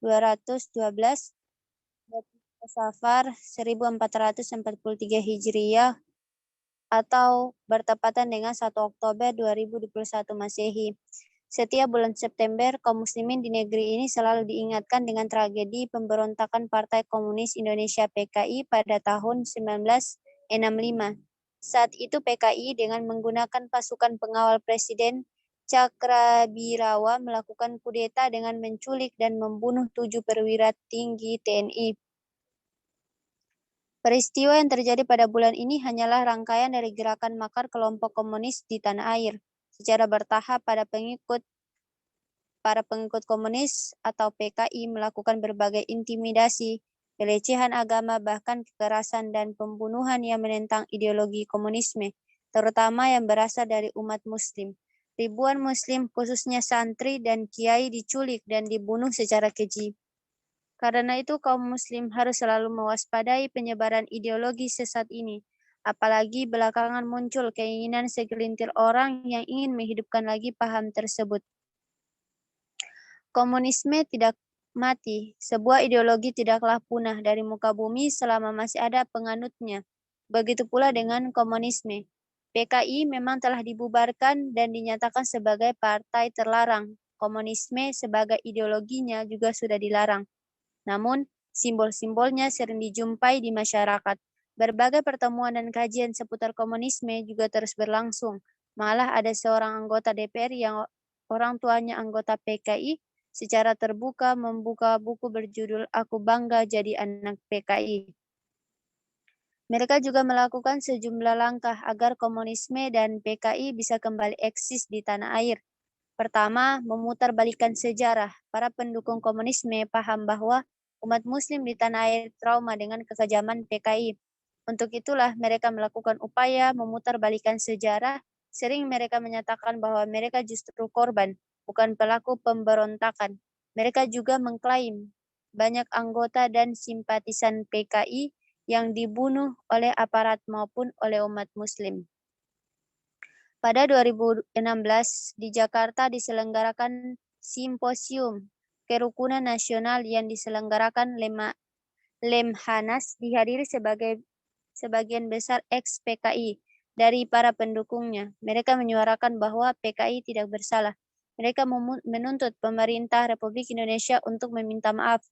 212 Safar 1443 Hijriah atau bertepatan dengan 1 Oktober 2021 Masehi. Setiap bulan September, kaum muslimin di negeri ini selalu diingatkan dengan tragedi pemberontakan Partai Komunis Indonesia PKI pada tahun 1965. Saat itu PKI dengan menggunakan pasukan pengawal Presiden Cakrabirawa melakukan kudeta dengan menculik dan membunuh 7 perwira tinggi TNI. Peristiwa yang terjadi pada bulan ini hanyalah rangkaian dari gerakan makar kelompok komunis di tanah air secara bertahap para pengikut komunis atau PKI melakukan berbagai intimidasi, pelecehan agama, bahkan kekerasan dan pembunuhan yang menentang ideologi komunisme, terutama yang berasal dari umat muslim. Ribuan muslim, khususnya santri dan kiai, diculik dan dibunuh secara keji. Karena itu kaum muslim harus selalu mewaspadai penyebaran ideologi sesat ini. Apalagi belakangan muncul keinginan segelintir orang yang ingin menghidupkan lagi paham tersebut. Komunisme tidak mati. Sebuah ideologi tidaklah punah dari muka bumi selama masih ada penganutnya. Begitu pula dengan komunisme. PKI memang telah dibubarkan dan dinyatakan sebagai partai terlarang. Komunisme sebagai ideologinya juga sudah dilarang. Namun, simbol-simbolnya sering dijumpai di masyarakat. Berbagai pertemuan dan kajian seputar komunisme juga terus berlangsung. Malah ada seorang anggota DPR yang orang tuanya anggota PKI secara terbuka membuka buku berjudul Aku Bangga Jadi Anak PKI. Mereka juga melakukan sejumlah langkah agar komunisme dan PKI bisa kembali eksis di tanah air. Pertama, memutarbalikkan sejarah. Para pendukung komunisme paham bahwa umat muslim di tanah air trauma dengan kekejaman PKI. Untuk itulah mereka melakukan upaya memutarbalikkan sejarah. Sering mereka menyatakan bahwa mereka justru korban, bukan pelaku pemberontakan. Mereka juga mengklaim banyak anggota dan simpatisan PKI yang dibunuh oleh aparat maupun oleh umat muslim. Pada 2016 di Jakarta diselenggarakan simposium kerukunan nasional yang diselenggarakan Lemhanas dihadiri sebagian besar ex-PKI dari para pendukungnya. Mereka menyuarakan bahwa PKI tidak bersalah. Mereka menuntut pemerintah Republik Indonesia untuk meminta maaf,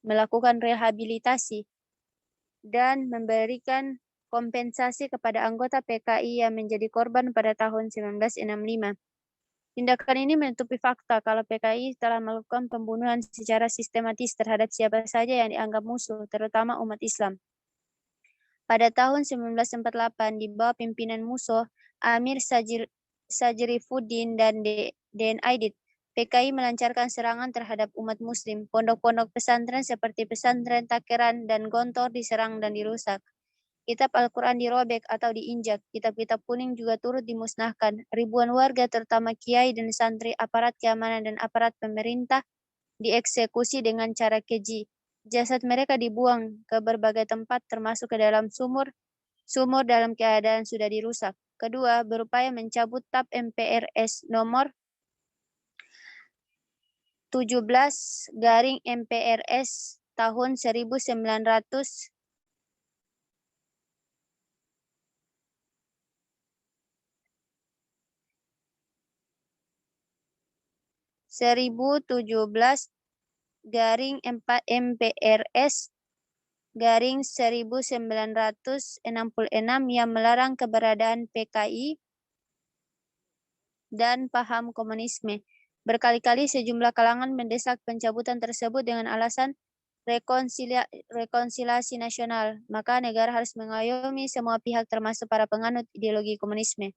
melakukan rehabilitasi, dan memberikan kompensasi kepada anggota PKI yang menjadi korban pada tahun 1965. Tindakan ini menutupi fakta kalau PKI telah melakukan pembunuhan secara sistematis terhadap siapa saja yang dianggap musuh, terutama umat Islam. Pada tahun 1948, di bawah pimpinan musuh Amir Sajrifuddin dan Den Aidit, PKI melancarkan serangan terhadap umat muslim. Pondok-pondok pesantren seperti pesantren Takeran dan Gontor diserang dan dirusak. Kitab Al-Quran dirobek atau diinjak. Kitab-kitab kuning juga turut dimusnahkan. Ribuan warga terutama kiai dan santri, aparat keamanan dan aparat pemerintah dieksekusi dengan cara keji. Jasad mereka dibuang ke berbagai tempat termasuk ke dalam sumur dalam keadaan sudah dirusak. Kedua, berupaya mencabut TAP MPRS nomor 17/MPRS tahun 1917 MPRS 1966 yang melarang keberadaan PKI dan paham komunisme. Berkali-kali sejumlah kalangan mendesak pencabutan tersebut dengan alasan rekonsiliasi nasional. Maka negara harus mengayomi semua pihak termasuk para penganut ideologi komunisme.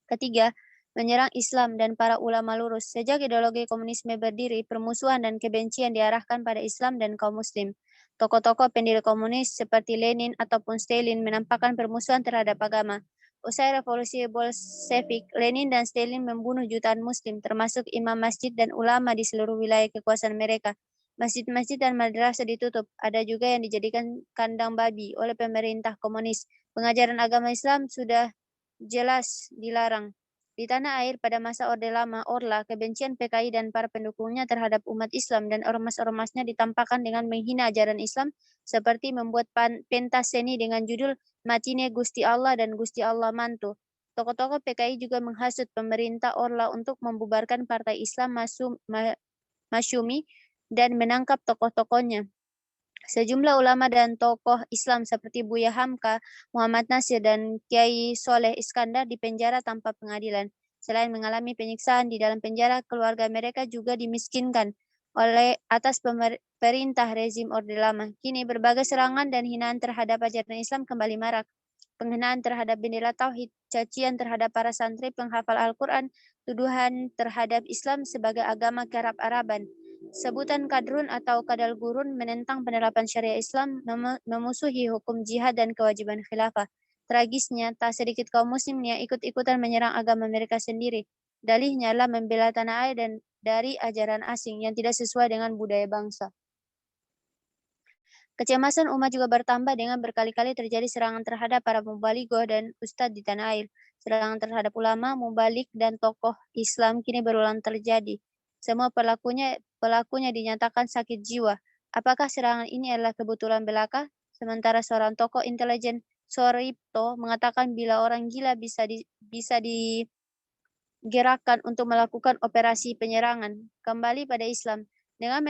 Ketiga, menyerang Islam dan para ulama lurus. Sejak ideologi komunisme berdiri, permusuhan dan kebencian diarahkan pada Islam dan kaum muslim. Tokoh-tokoh pendiri komunis seperti Lenin ataupun Stalin menampakkan permusuhan terhadap agama. Usai revolusi Bolshevik, Lenin dan Stalin membunuh jutaan muslim, termasuk imam masjid dan ulama di seluruh wilayah kekuasaan mereka. Masjid-masjid dan madrasah ditutup. Ada juga yang dijadikan kandang babi oleh pemerintah komunis. Pengajaran agama Islam sudah jelas dilarang. Di tanah air pada masa Orde Lama, Orla, kebencian PKI dan para pendukungnya terhadap umat Islam dan ormas-ormasnya ditampakkan dengan menghina ajaran Islam seperti membuat pentas seni dengan judul Matine Gusti Allah dan Gusti Allah Mantu. Tokoh-tokoh PKI juga menghasut pemerintah Orla untuk membubarkan Partai Islam Masyumi dan menangkap tokoh-tokohnya. Sejumlah ulama dan tokoh Islam seperti Buya Hamka, Muhammad Nasir, dan Kiai Soleh Iskandar dipenjara tanpa pengadilan. Selain mengalami penyiksaan di dalam penjara, keluarga mereka juga dimiskinkan oleh atas perintah rezim Orde Lama. Kini berbagai serangan dan hinaan terhadap ajaran Islam kembali marak. Penghinaan terhadap bendera tauhid, cacian terhadap para santri penghafal Al-Quran, tuduhan terhadap Islam sebagai agama kerab-araban. Sebutan kadrun atau kadal gurun menentang penerapan syariah Islam, memusuhi hukum jihad dan kewajiban khilafah. Tragisnya, tak sedikit kaum muslim yang ikut-ikutan menyerang agama mereka sendiri. Dalihnya adalah membela tanah air dan dari ajaran asing yang tidak sesuai dengan budaya bangsa. Kecemasan umat juga bertambah dengan berkali-kali terjadi serangan terhadap para mubalighah dan ustadz di tanah air. Serangan terhadap ulama, mubalik, dan tokoh Islam kini berulang terjadi. Semua pelakunya dinyatakan sakit jiwa. Apakah serangan ini adalah kebetulan belaka? Sementara seorang tokoh intelijen, Soripto, mengatakan bila orang gila bisa digerakkan untuk melakukan operasi penyerangan. Kembali pada Islam. Dengan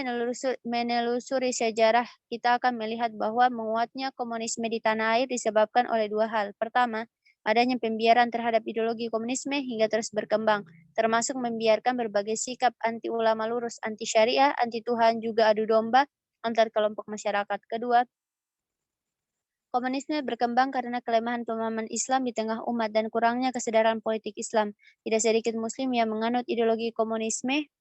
menelusuri sejarah, kita akan melihat bahwa menguatnya komunisme di tanah air disebabkan oleh dua hal. Pertama, adanya pembiaran terhadap ideologi komunisme hingga terus berkembang, termasuk membiarkan berbagai sikap anti ulama lurus, anti syariah, anti Tuhan, juga adu domba antar kelompok masyarakat. Kedua, komunisme berkembang karena kelemahan pemahaman Islam di tengah umat dan kurangnya kesadaran politik Islam. Tidak sedikit muslim yang menganut ideologi komunisme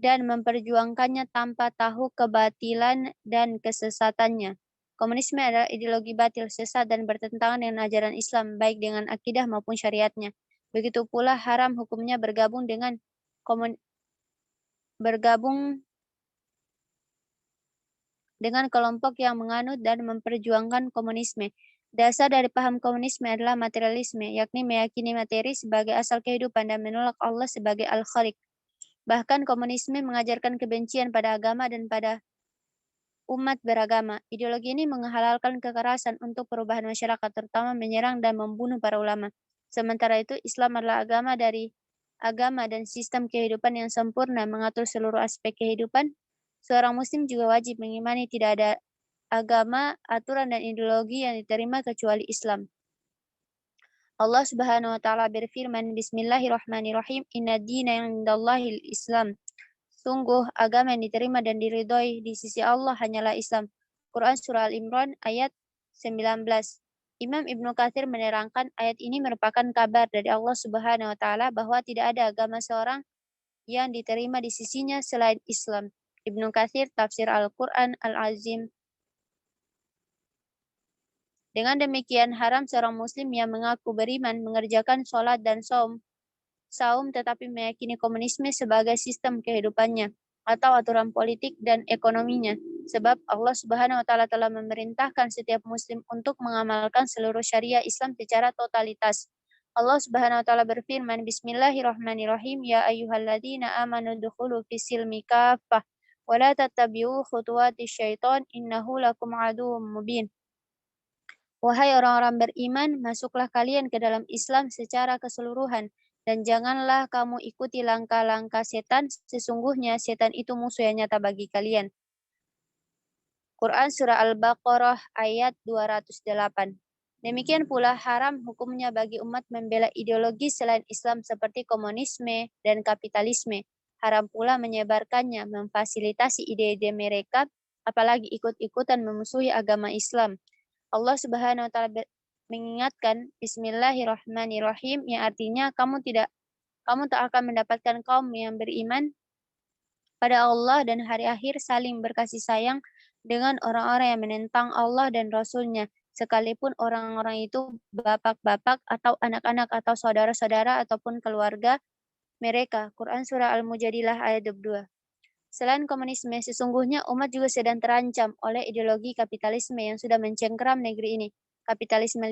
dan memperjuangkannya tanpa tahu kebatilan dan kesesatannya. Komunisme adalah ideologi batil, sesat, dan bertentangan dengan ajaran Islam, baik dengan akidah maupun syariatnya. Begitu pula haram hukumnya bergabung dengan kelompok yang menganut dan memperjuangkan komunisme. Dasar dari paham komunisme adalah materialisme, yakni meyakini materi sebagai asal kehidupan dan menolak Allah sebagai Al-Khaliq. Bahkan komunisme mengajarkan kebencian pada agama dan pada umat beragama. Ideologi ini menghalalkan kekerasan untuk perubahan masyarakat, terutama menyerang dan membunuh para ulama. Sementara itu, Islam adalah agama dan sistem kehidupan yang sempurna mengatur seluruh aspek kehidupan. Seorang muslim juga wajib mengimani tidak ada agama, aturan, dan ideologi yang diterima kecuali Islam. Allah Subhanahu wa taala berfirman, Bismillahirrahmanirrahim, Inna dina indallahil Islam. Sungguh agama yang diterima dan diridhoi di sisi Allah hanyalah Islam. Quran Surah Al-Imran ayat 19. Imam Ibnu Katsir menerangkan ayat ini merupakan kabar dari Allah Subhanahu wa taala bahwa tidak ada agama seorang yang diterima di sisinya selain Islam. Ibnu Katsir Tafsir Al-Quran Al-Azim. Dengan demikian, haram seorang muslim yang mengaku beriman mengerjakan sholat dan saum tetapi meyakini komunisme sebagai sistem kehidupannya atau aturan politik dan ekonominya. Sebab Allah Subhanahu wa taala telah memerintahkan setiap muslim untuk mengamalkan seluruh syariah Islam secara totalitas. Allah Subhanahu wa taala berfirman, Bismillahirrahmanirrahim, Ya ayyuhalladzina amanu dukhulu fis-silmi kaffah wa la tattabi'u khutuwati syaitan innahu lakum aduwwum mubin. Wahai orang-orang beriman, masuklah kalian ke dalam Islam secara keseluruhan, dan janganlah kamu ikuti langkah-langkah setan, sesungguhnya setan itu musuh yang nyata bagi kalian. Quran Surah Al-Baqarah ayat 208. Demikian pula haram hukumnya bagi umat membela ideologi selain Islam seperti komunisme dan kapitalisme. Haram pula menyebarkannya, memfasilitasi ide-ide mereka, apalagi ikut-ikutan memusuhi agama Islam. Allah Subhanahu wa taala mengingatkan Bismillahirrahmanirrahim yang artinya kamu tak akan mendapatkan kaum yang beriman pada Allah dan hari akhir saling berkasih sayang dengan orang-orang yang menentang Allah dan Rasul-Nya, sekalipun orang-orang itu bapak-bapak atau anak-anak atau saudara-saudara ataupun keluarga mereka. Quran Surah Al-Mujadilah ayat 22. Selain komunisme, sesungguhnya umat juga sedang terancam oleh ideologi kapitalisme yang sudah mencengkeram negeri ini. Kapitalisme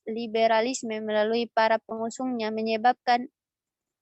liberalisme melalui para pengusungnya menyebabkan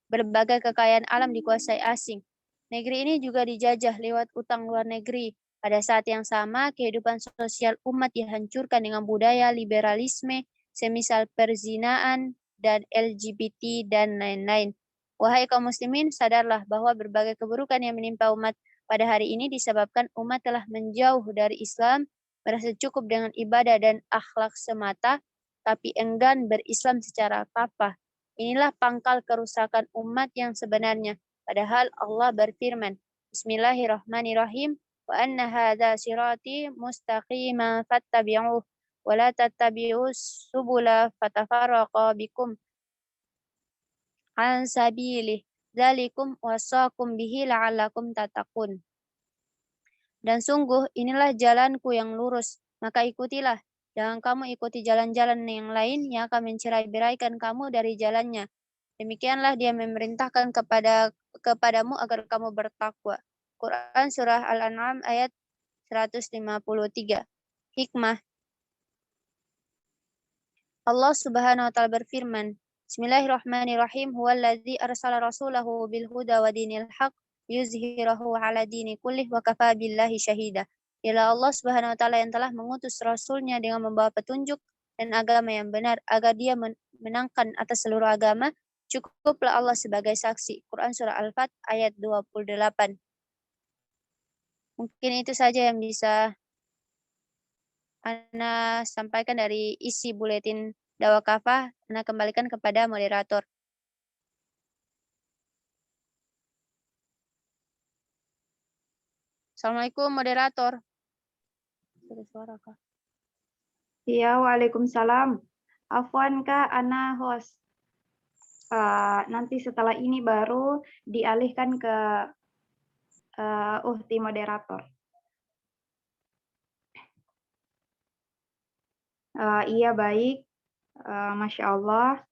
berbagai kekayaan alam dikuasai asing. Negeri ini juga dijajah lewat utang luar negeri. Pada saat yang sama, kehidupan sosial umat dihancurkan dengan budaya liberalisme, semisal perzinaan dan LGBT dan lain-lain. Wahai kaum muslimin, sadarlah bahwa berbagai keburukan yang menimpa umat pada hari ini disebabkan umat telah menjauh dari Islam, merasa cukup dengan ibadah dan akhlak semata, tapi enggan berislam secara kafah. Inilah pangkal kerusakan umat yang sebenarnya. Padahal Allah berfirman, Bismillahirrahmanirrahim, wa anna hadza sirati mustaqiman fattabi'uh wa la tattabi'us subula fatafarraqa bikum an sabilih. Dzalikum wasaqum bihi la'allakum tattaqun. Dan sungguh inilah jalanku yang lurus, maka ikutilah. Jangan kamu ikuti jalan-jalan yang lain yang akan mencerai-beraikan kamu dari jalannya. Demikianlah dia memerintahkan kepadamu agar kamu bertakwa. Quran Surah Al-An'am ayat 153. Hikmah. Allah Subhanahu wa taala berfirman, Bismillahirrahmanirrahim, huwallazi arsala rasulahu bil huda wa dinil haq yuzhirahu ala dini kullih wa kafa billahi syahida. Ialah Allah Subhanahu wa taala yang telah mengutus rasulnya dengan membawa petunjuk dan agama yang benar agar dia menangkan atas seluruh agama. Cukuplah Allah sebagai saksi. Quran Surah Al-Fat ayat 28. Mungkin itu saja yang bisa Ana sampaikan dari isi buletin dakwah kafah. Ana kembalikan kepada moderator. Assalamualaikum moderator. Ada suara kah? Iya, waalaikumsalam. Afwan Kak, Ana host. Nanti setelah ini baru dialihkan ke Uhti moderator. Iya baik, Masya Allah.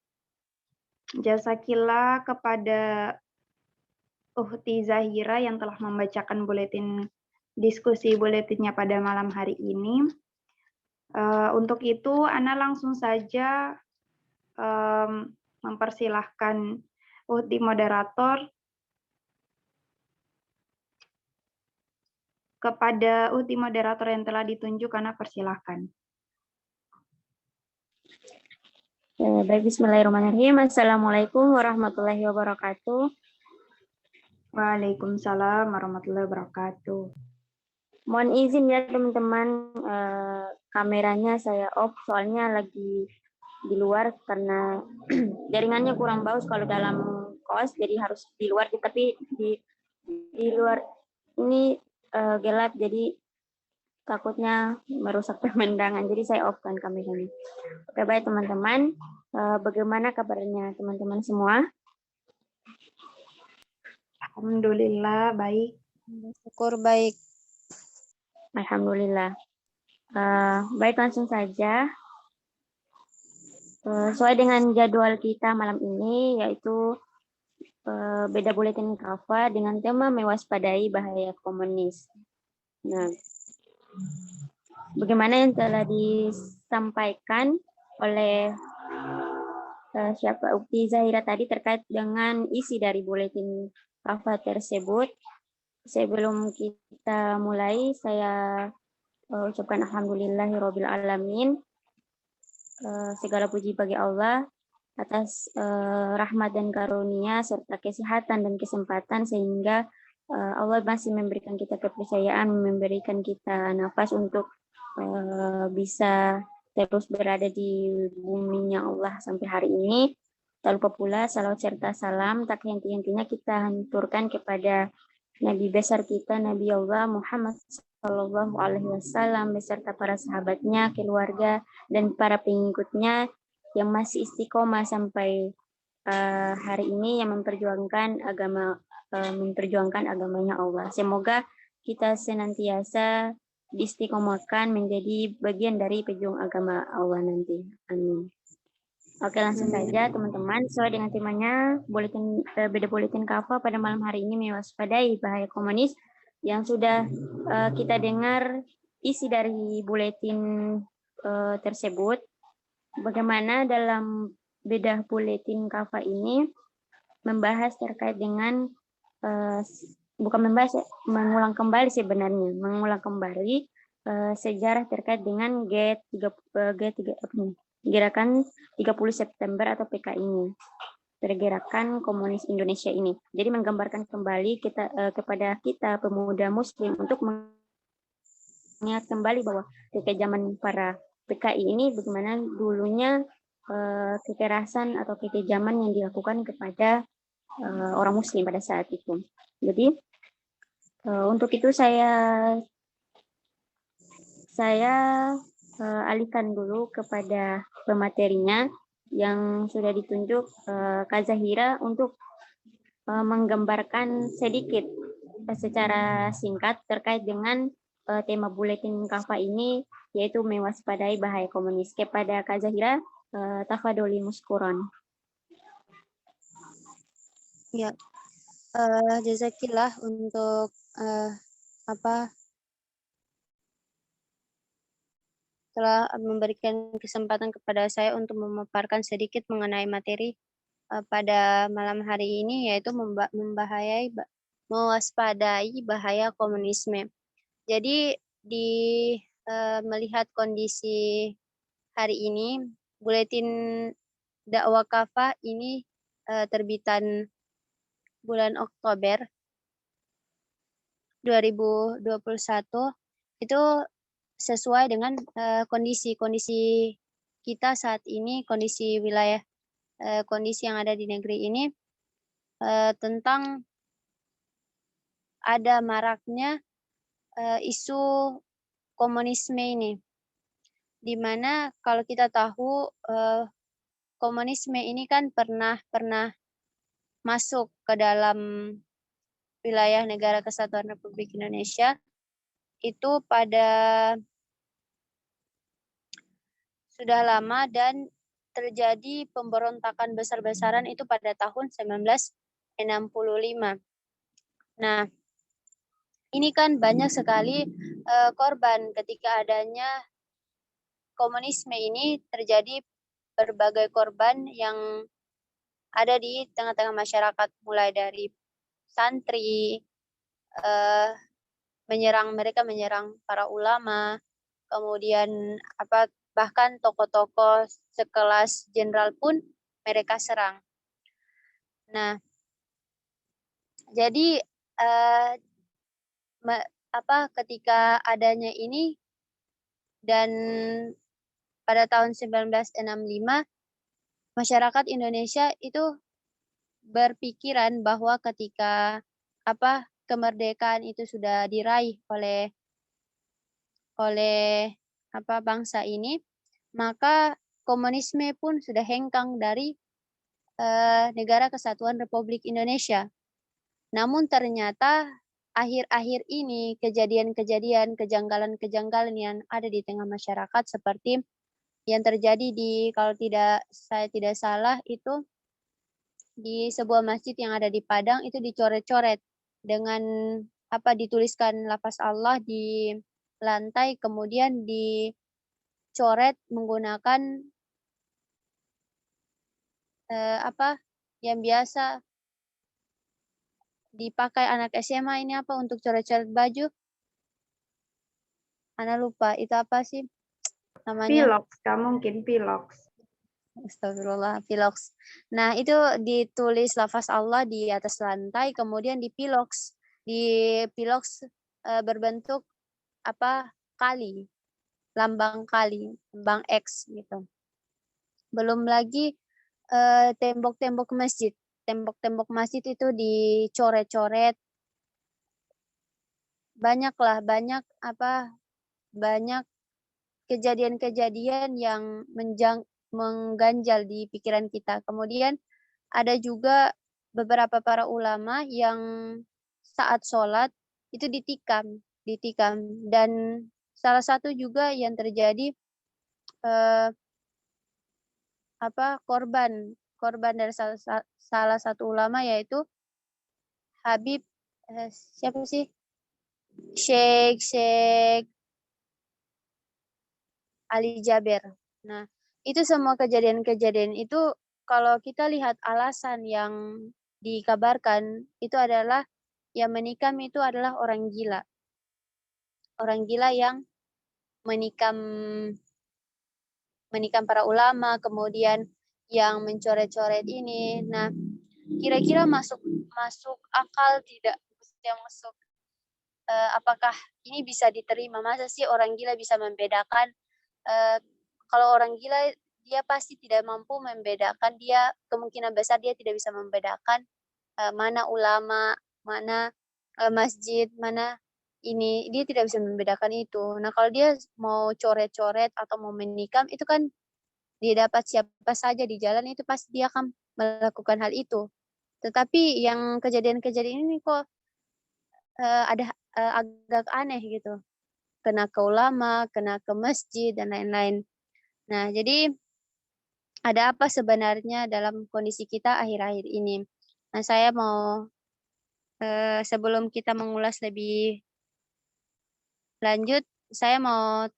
Jazakillah kepada Uhti Zahira yang telah membacakan diskusi buletinnya pada malam hari ini. Untuk itu, Ana langsung saja mempersilahkan Uhti moderator kepada Uhti moderator yang telah ditunjuk, Ana persilahkan. Baik, bismillahirrahmanirrahim. Assalamualaikum warahmatullahi wabarakatuh. Waalaikumsalam warahmatullahi wabarakatuh. Mohon izin ya teman-teman, kameranya saya off soalnya lagi di luar karena jaringannya kurang bagus kalau dalam kos, jadi harus di luar. Tapi di luar ini gelap, jadi takutnya merusak pemandangan, jadi saya off kan kameranya. Oke, baik teman-teman, bagaimana kabarnya teman-teman semua? Alhamdulillah baik. Syukur baik. Alhamdulillah. Baik, langsung saja. Sesuai dengan jadwal kita malam ini, yaitu beda buletin kafah dengan tema mewaspadai bahaya komunis. Nah, bagaimana yang telah disampaikan oleh Uhti Zahira tadi terkait dengan isi dari buletin kafah tersebut. Sebelum kita mulai, saya ucapkan alhamdulillahirabbil alamin. Segala puji bagi Allah atas rahmat dan karunia serta kesehatan dan kesempatan sehingga Allah masih memberikan kita kepercayaan, memberikan kita nafas untuk bisa terus berada di buminya Allah sampai hari ini. Tak lupa pula salawat serta salam tak henti-hentinya kita hancurkan kepada Nabi besar kita, Nabi Allah Muhammad Sallallahu Alaihi Wasallam beserta para sahabatnya, keluarga dan para pengikutnya yang masih istiqomah sampai hari ini yang memperjuangkan agamanya Allah. Semoga kita senantiasa diistiqomahkan menjadi bagian dari pejuang agama Allah nanti. Amin. Oke, langsung saja teman-teman, sesuai dengan temanya beda buletin kafah pada malam hari ini mewaspadai bahaya komunis yang sudah kita dengar isi dari buletin tersebut. bagaimana dalam bedah buletin KAFA ini membahas terkait dengan bukan membahas, mengulang kembali sebenarnya, mengulang kembali sejarah terkait dengan Gerakan 30 September atau PK ini, Pergerakan Komunis Indonesia ini. Jadi menggambarkan kembali kepada kita pemuda Muslim untuk mengingat kembali bahwa ketika zaman para PKI ini bagaimana dulunya kekerasan atau kekejaman yang dilakukan kepada orang Muslim pada saat itu. Jadi untuk itu saya alihkan dulu kepada pematerinya yang sudah ditunjuk Kak Zahira untuk menggambarkan sedikit secara singkat terkait dengan tema buletin KAFA ini, yaitu mewaspadai bahaya komunis. Kepada Kak Zahira, tafadholi muskuron. Ya, jazakillah untuk telah memberikan kesempatan kepada saya untuk memaparkan sedikit mengenai materi pada malam hari ini, yaitu mewaspadai bahaya komunisme. Jadi melihat kondisi hari ini, buletin dakwah KAFA ini terbitan bulan Oktober 2021 itu sesuai dengan kondisi kita saat ini, kondisi wilayah, kondisi yang ada di negeri ini, tentang ada maraknya isu komunisme ini, di mana kalau kita tahu komunisme ini kan pernah masuk ke dalam wilayah Negara Kesatuan Republik Indonesia itu pada sudah lama, dan terjadi pemberontakan besar-besaran itu pada tahun 1965. Nah, ini kan banyak sekali korban ketika adanya komunisme ini, terjadi berbagai korban yang ada di tengah-tengah masyarakat, mulai dari santri, mereka menyerang para ulama, kemudian bahkan tokoh-tokoh sekelas jenderal pun mereka serang. Nah, jadi ketika adanya ini, dan pada tahun 1965 masyarakat Indonesia itu berpikiran bahwa ketika kemerdekaan itu sudah diraih oleh bangsa ini, maka komunisme pun sudah hengkang dari Negara Kesatuan Republik Indonesia. Namun ternyata akhir-akhir ini kejadian-kejadian, kejanggalan-kejanggalan yang ada di tengah masyarakat, seperti yang terjadi kalau saya tidak salah itu di sebuah masjid yang ada di Padang, itu dicoret-coret dengan dituliskan lafaz Allah di lantai, kemudian dicoret menggunakan yang biasa dipakai anak SMA ini, untuk coret-coret baju. Ana lupa itu apa sih namanya. Pilox, mungkin pilox. Astagfirullah, pilox. Nah, itu ditulis lafaz Allah di atas lantai, kemudian dipilox. Dipilox berbentuk kali, lambang kali, lambang X gitu. Belum lagi tembok-tembok masjid. Tembok-tembok masjid itu dicoret-coret. Banyak kejadian-kejadian yang mengganjal di pikiran kita. Kemudian ada juga beberapa para ulama yang saat sholat itu ditikam, dan salah satu juga yang terjadi korban dari salah satu ulama, yaitu Habib siapa sih, Sheikh Ali Jaber. Nah, itu semua kejadian-kejadian itu kalau kita lihat alasan yang dikabarkan itu adalah yang menikam itu adalah orang gila. Orang gila yang menikam para ulama, kemudian yang mencoret-coret ini. Nah, kira-kira masuk akal tidak? Yang masuk apakah ini bisa diterima? Masa sih orang gila bisa membedakan? Kalau orang gila dia pasti tidak mampu membedakan, dia kemungkinan besar dia tidak bisa membedakan mana ulama, mana masjid, mana ini, dia tidak bisa membedakan itu. Nah, kalau dia mau coret-coret atau mau menikam, itu kan dia dapat siapa saja di jalan, itu pasti dia akan melakukan hal itu. Tetapi yang kejadian-kejadian ini kok ada agak aneh gitu. Kena ke ulama, kena ke masjid, dan lain-lain. Nah, jadi ada apa sebenarnya dalam kondisi kita akhir-akhir ini? Nah, saya mau sebelum kita mengulas lebih lanjut, saya mau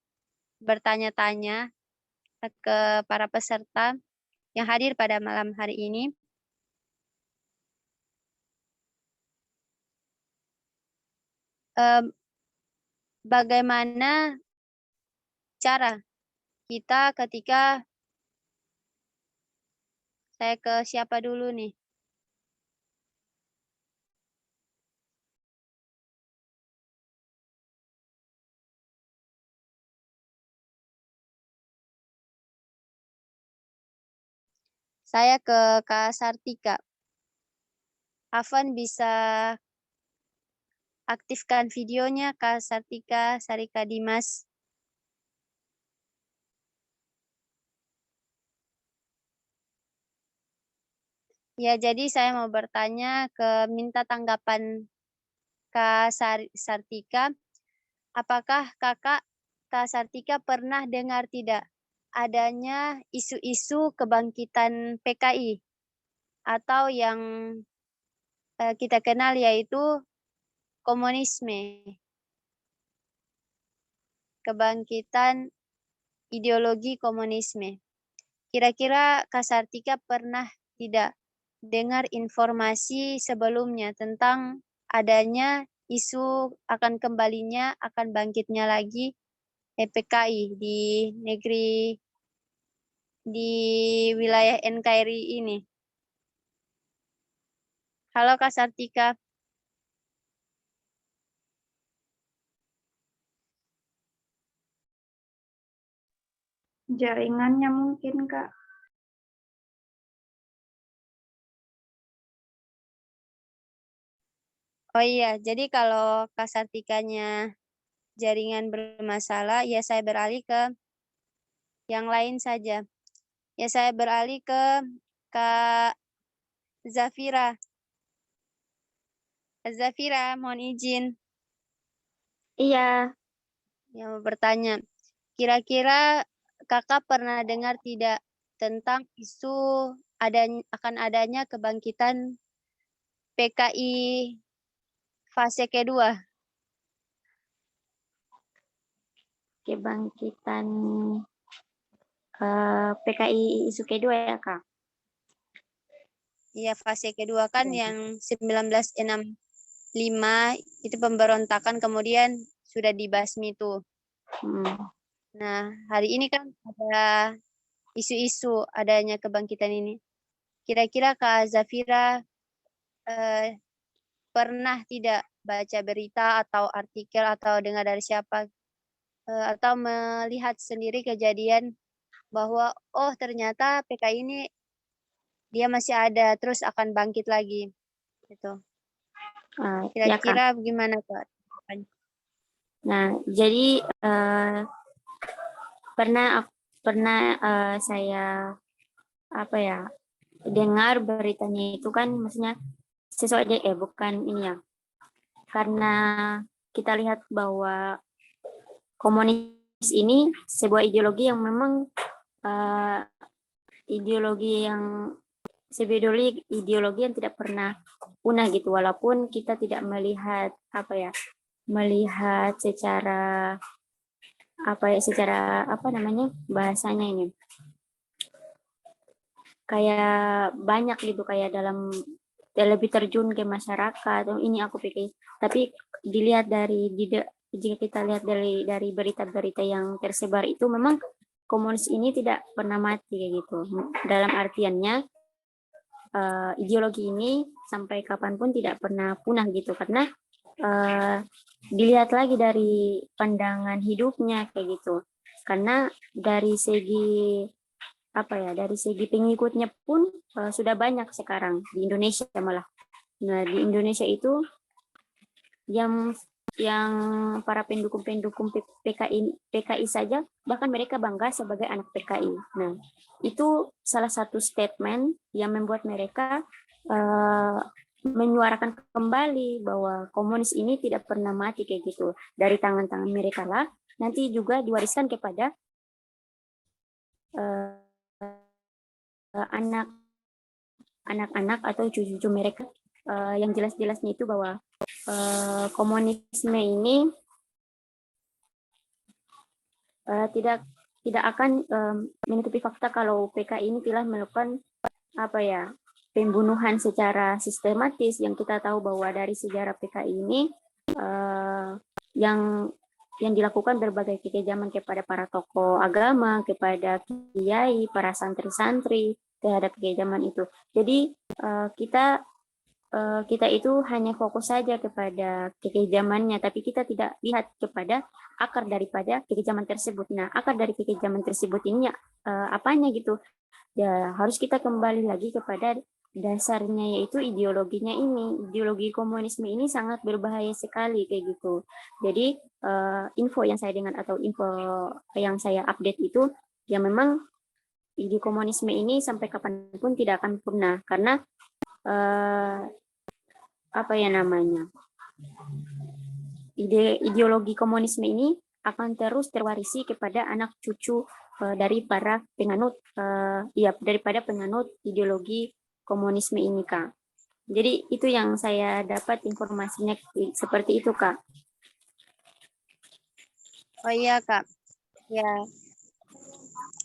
bertanya-tanya ke para peserta yang hadir pada malam hari ini. Bagaimana cara kita ketika saya ke siapa dulu nih? Saya ke Kak Sartika. Afan bisa aktifkan videonya Kak Sartika, Sarika Dimas. Ya, jadi saya mau bertanya minta tanggapan Kak Sartika. Apakah Kak Sartika pernah dengar tidak adanya isu-isu kebangkitan PKI atau yang kita kenal yaitu komunisme, kebangkitan ideologi komunisme. Kira-kira Kak Sartika pernah tidak dengar informasi sebelumnya tentang adanya isu akan kembalinya, akan bangkitnya lagi PKI di negeri, di wilayah NKRI ini? Halo Kak Sartika. Jaringannya mungkin, Kak. Oh iya, jadi kalau Kak Sartikanya jaringan bermasalah, ya saya beralih ke yang lain saja. Ya saya beralih ke Kak Zafira. Kak Zafira, mohon izin. Iya, Yang mau bertanya, kira-kira Kakak pernah dengar tidak tentang isu akan adanya kebangkitan PKI fase kedua? kebangkitan PKI isu kedua ya, Kak? Iya, fase kedua kan yang 1965 itu pemberontakan kemudian sudah dibasmi itu. Nah, hari ini kan ada isu-isu adanya kebangkitan ini. Kira-kira Kak Zafira pernah tidak baca berita atau artikel atau dengar dari siapa atau melihat sendiri kejadian bahwa oh ternyata PKI ini dia masih ada terus akan bangkit lagi gitu. Ya, Kak. Kira-kira gimana Kak? Nah, jadi pernah saya dengar beritanya itu kan, maksudnya sesuai bukan ini ya, karena kita lihat bahwa komunis ini sebuah ideologi yang memang ideologi yang tidak pernah punah gitu, walaupun kita tidak melihat secara bahasanya ini, kayak banyak gitu, kayak dalam lebih terjun ke masyarakat. Ini aku pikir. Tapi dilihat jika kita lihat dari berita-berita yang tersebar itu, memang komunis ini tidak pernah mati kayak gitu. Dalam artiannya ideologi ini sampai kapanpun tidak pernah punah gitu, karena dilihat lagi dari pandangan hidupnya kayak gitu. Karena dari segi dari segi pengikutnya pun sudah banyak sekarang di Indonesia malah. Nah, di Indonesia itu yang para pendukung-pendukung PKI saja, bahkan mereka bangga sebagai anak PKI. Nah, itu salah satu statement yang membuat mereka menyuarakan kembali bahwa komunis ini tidak pernah mati kayak gitu. Dari tangan-tangan mereka lah, nanti juga diwariskan kepada anak-anak atau cucu-cucu mereka, yang jelas-jelasnya itu bahwa komunisme ini tidak akan menutupi fakta kalau PKI ini telah melakukan pembunuhan secara sistematis, yang kita tahu bahwa dari sejarah PKI ini yang dilakukan berbagai kekejaman kepada para tokoh agama, kepada kiai, para santri-santri terhadap kekejaman itu. Jadi kita itu hanya fokus saja kepada kekejamannya, tapi kita tidak lihat kepada akar daripada kekejaman tersebut. Nah, akar dari kekejaman tersebut ini apanya gitu? Ya, harus kita kembali lagi kepada dasarnya, yaitu ideologinya ini. Ideologi komunisme ini sangat berbahaya sekali kayak gitu. Jadi info yang saya dengar atau info yang saya update itu, ya memang ide komunisme ini sampai kapanpun tidak akan punah, karena ideologi komunisme ini akan terus terwarisi kepada anak cucu dari para penganut daripada penganut ideologi komunisme ini, Kak. Jadi itu yang saya dapat informasinya seperti itu, Kak. Oh iya, Kak. Ya.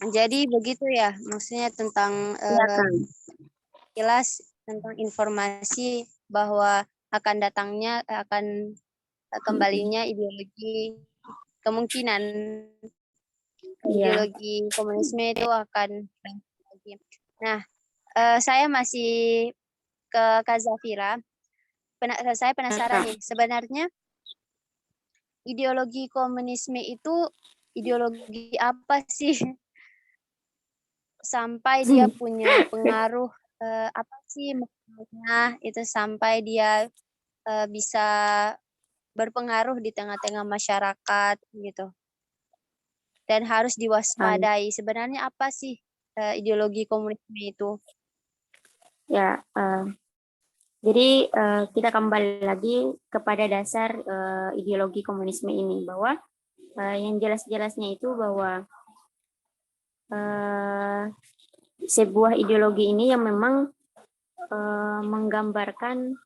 Jadi begitu ya, maksudnya tentang jelas tentang informasi bahwa akan kembalinya ideologi, kemungkinan ideologi komunisme itu akan lagi. Nah, saya masih ke Kak Zafira. Saya penasaran nih, sebenarnya ideologi komunisme itu ideologi apa sih? Sampai dia punya pengaruh apa sih maknanya itu, sampai dia bisa berpengaruh di tengah-tengah masyarakat gitu, dan harus diwaspadai. Sebenarnya apa sih ideologi komunisme itu? Ya, jadi kita kembali lagi kepada dasar ideologi komunisme ini, bahwa yang jelas-jelasnya itu bahwa sebuah ideologi ini yang memang menggambarkan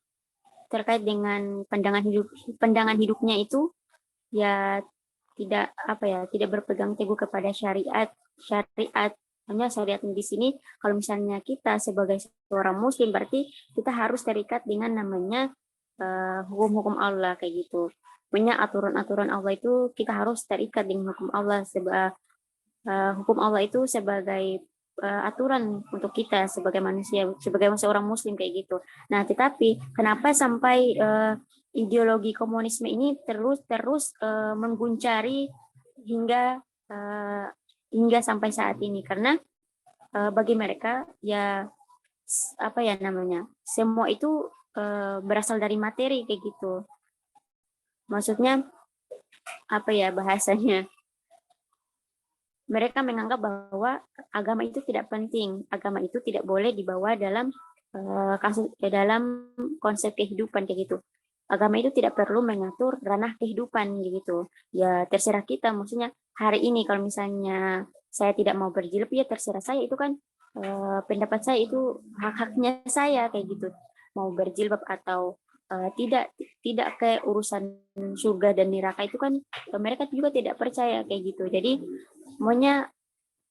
terkait dengan pandangan hidupnya itu, ya tidak berpegang teguh kepada syariat. Hanya syariat di sini, kalau misalnya kita sebagai seorang muslim, berarti kita harus terikat dengan namanya hukum-hukum Allah kayak gitu. Punya aturan-aturan Allah itu kita harus terikat dengan hukum Allah. Hukum Allah itu sebagai aturan untuk kita sebagai manusia, sebagai seorang muslim kayak gitu. Nah, tetapi kenapa sampai ideologi komunisme ini terus mengguncari hingga sampai saat ini? Karena bagi mereka ya semua itu berasal dari materi kayak gitu. Maksudnya bahasanya, mereka menganggap bahwa agama itu tidak penting, agama itu tidak boleh dibawa dalam dalam konsep kehidupan kayak gitu. Agama itu tidak perlu mengatur ranah kehidupan gitu. Ya terserah kita, maksudnya hari ini kalau misalnya saya tidak mau berjilbab, ya terserah saya, itu kan pendapat saya, itu hak-haknya saya kayak gitu. Mau berjilbab atau tidak ke urusan surga dan neraka itu kan mereka juga tidak percaya kayak gitu. Jadi maunya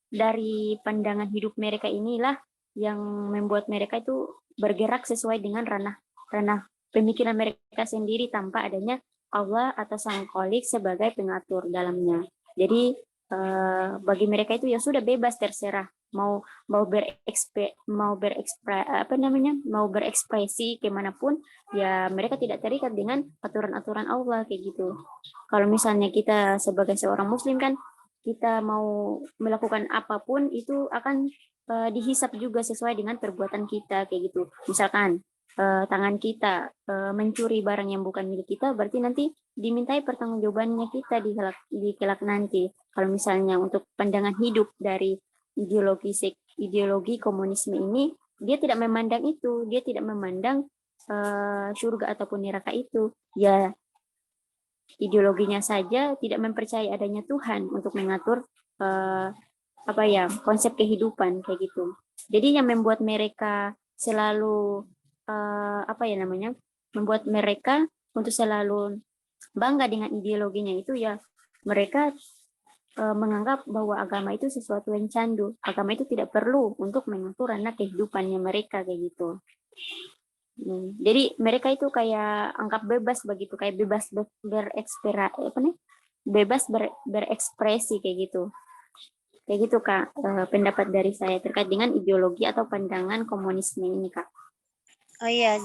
dari pandangan hidup mereka inilah yang membuat mereka itu bergerak sesuai dengan ranah pemikiran mereka sendiri tanpa adanya Allah atau Sang Kholik sebagai pengatur dalamnya. Jadi bagi mereka itu ya sudah bebas, terserah mau berekspresi kemanapun, ya mereka tidak terikat dengan aturan-aturan Allah kayak gitu. Kalau misalnya kita sebagai seorang Muslim kan, kita mau melakukan apapun itu akan dihisap juga sesuai dengan perbuatan kita kayak gitu. Misalkan tangan kita mencuri barang yang bukan milik kita, berarti nanti dimintai pertanggungjawabannya kita di kelak nanti. Kalau misalnya untuk pandangan hidup dari ideologi komunisme ini, dia tidak memandang itu, dia tidak memandang surga ataupun neraka itu. Ya ideologinya saja tidak mempercayai adanya Tuhan untuk mengatur konsep kehidupan kayak gitu. Jadi yang membuat mereka selalu membuat mereka untuk selalu bangga dengan ideologinya itu, ya mereka menganggap bahwa agama itu sesuatu yang candu. Agama itu tidak perlu untuk mengatur ranah kehidupannya mereka kayak gitu. Jadi mereka itu kayak anggap bebas begitu, kayak bebas berekspresi kayak gitu. Kayak gitu Kak, pendapat dari saya terkait dengan ideologi atau pandangan komunisme ini Kak. Oh iya,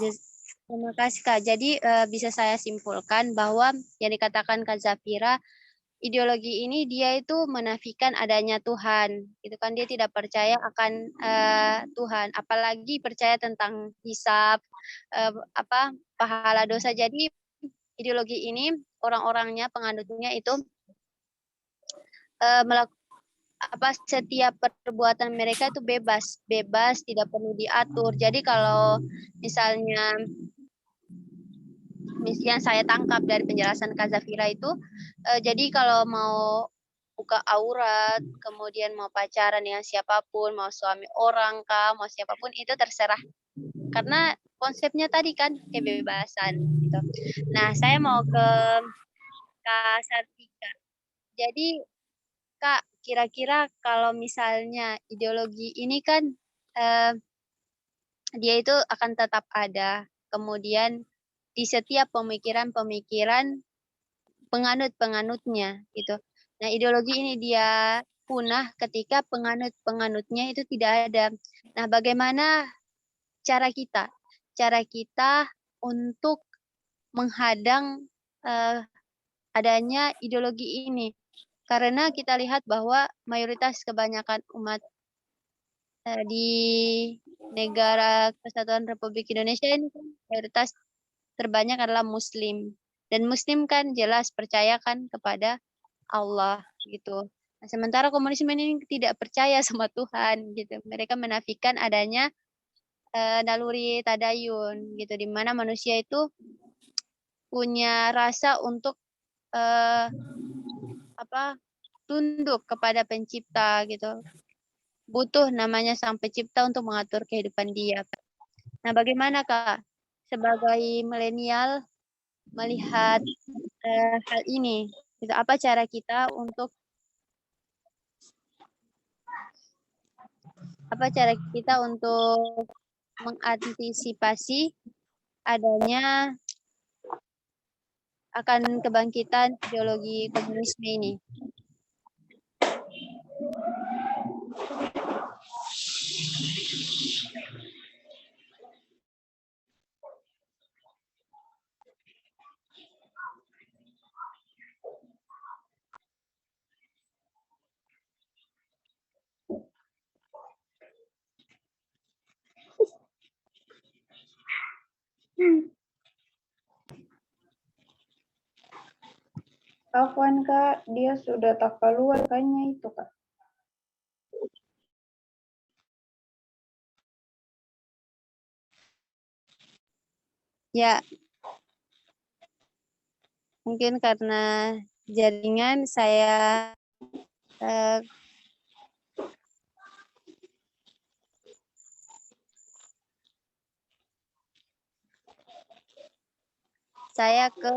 terima kasih Kak. Jadi bisa saya simpulkan bahwa yang dikatakan Kak Zafira, ideologi ini dia itu menafikan adanya Tuhan. Itu kan dia tidak percaya akan Tuhan, apalagi percaya tentang hisab, pahala dosa. Jadi ideologi ini orang-orangnya, penganutnya itu setiap perbuatan mereka itu bebas, tidak perlu diatur. Jadi kalau misalnya yang saya tangkap dari penjelasan Kak Zafira itu, jadi kalau mau buka aurat, kemudian mau pacaran dengan siapapun, mau suami orang kah, mau siapapun, itu terserah. Karena konsepnya tadi kan kebebasan gitu. Nah, saya mau ke Kak Sartika. Jadi Kak, kira-kira kalau misalnya ideologi ini kan dia itu akan tetap ada. Kemudian di setiap pemikiran-pemikiran penganut-penganutnya gitu. Nah, ideologi ini dia punah ketika penganut-penganutnya itu tidak ada. Nah, bagaimana cara kita? Cara kita untuk menghadang adanya ideologi ini. Karena kita lihat bahwa mayoritas kebanyakan umat di negara Kesatuan Republik Indonesia ini kan mayoritas terbanyak adalah Muslim. Dan Muslim kan jelas percaya kan kepada Allah gitu. Nah, sementara komunisme ini tidak percaya sama Tuhan gitu. Mereka menafikan adanya naluri tadayun gitu, di mana manusia itu punya rasa untuk tunduk kepada pencipta gitu. Butuh namanya sang pencipta untuk mengatur kehidupan dia. Nah, bagaimana Kak sebagai milenial melihat hal ini? Gitu. Apa cara kita untuk mengantisipasi adanya akan kebangkitan ideologi komunisme ini? Afwan Kak, dia sudah tak keluar kayaknya itu Kak. Ya, mungkin karena jaringan saya ke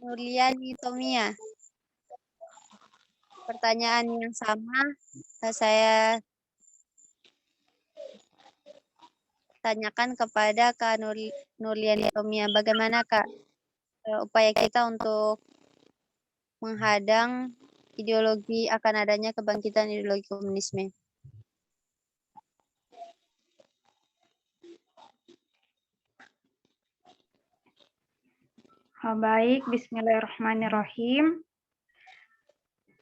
Nurliani Tomia. Pertanyaan yang sama saya tanyakan kepada Kak Nurliani Tomia. Bagaimana Kak upaya kita untuk menghadang ideologi akan adanya kebangkitan ideologi komunisme? Baik, bismillahirrahmanirrahim.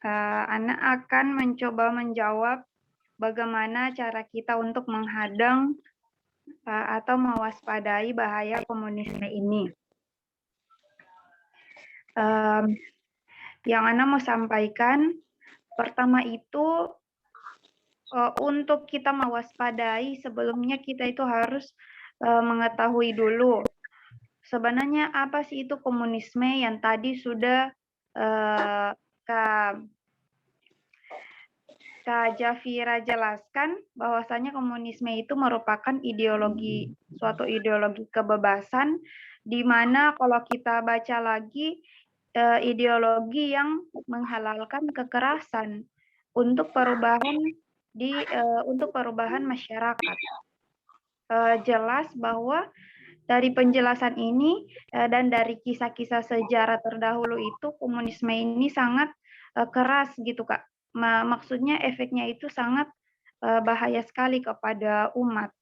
Ana akan mencoba menjawab bagaimana cara kita untuk menghadang atau mewaspadai bahaya komunisme ini. Yang Ana mau sampaikan, pertama itu untuk kita mewaspadai, sebelumnya kita itu harus mengetahui dulu sebenarnya apa sih itu komunisme yang tadi sudah Kak Jafira jelaskan bahwasanya komunisme itu merupakan suatu ideologi kebebasan, di mana kalau kita baca lagi ideologi yang menghalalkan kekerasan untuk perubahan masyarakat. Jelas bahwa dari penjelasan ini dan dari kisah-kisah sejarah terdahulu itu komunisme ini sangat keras gitu Kak. Maksudnya efeknya itu sangat bahaya sekali kepada umat.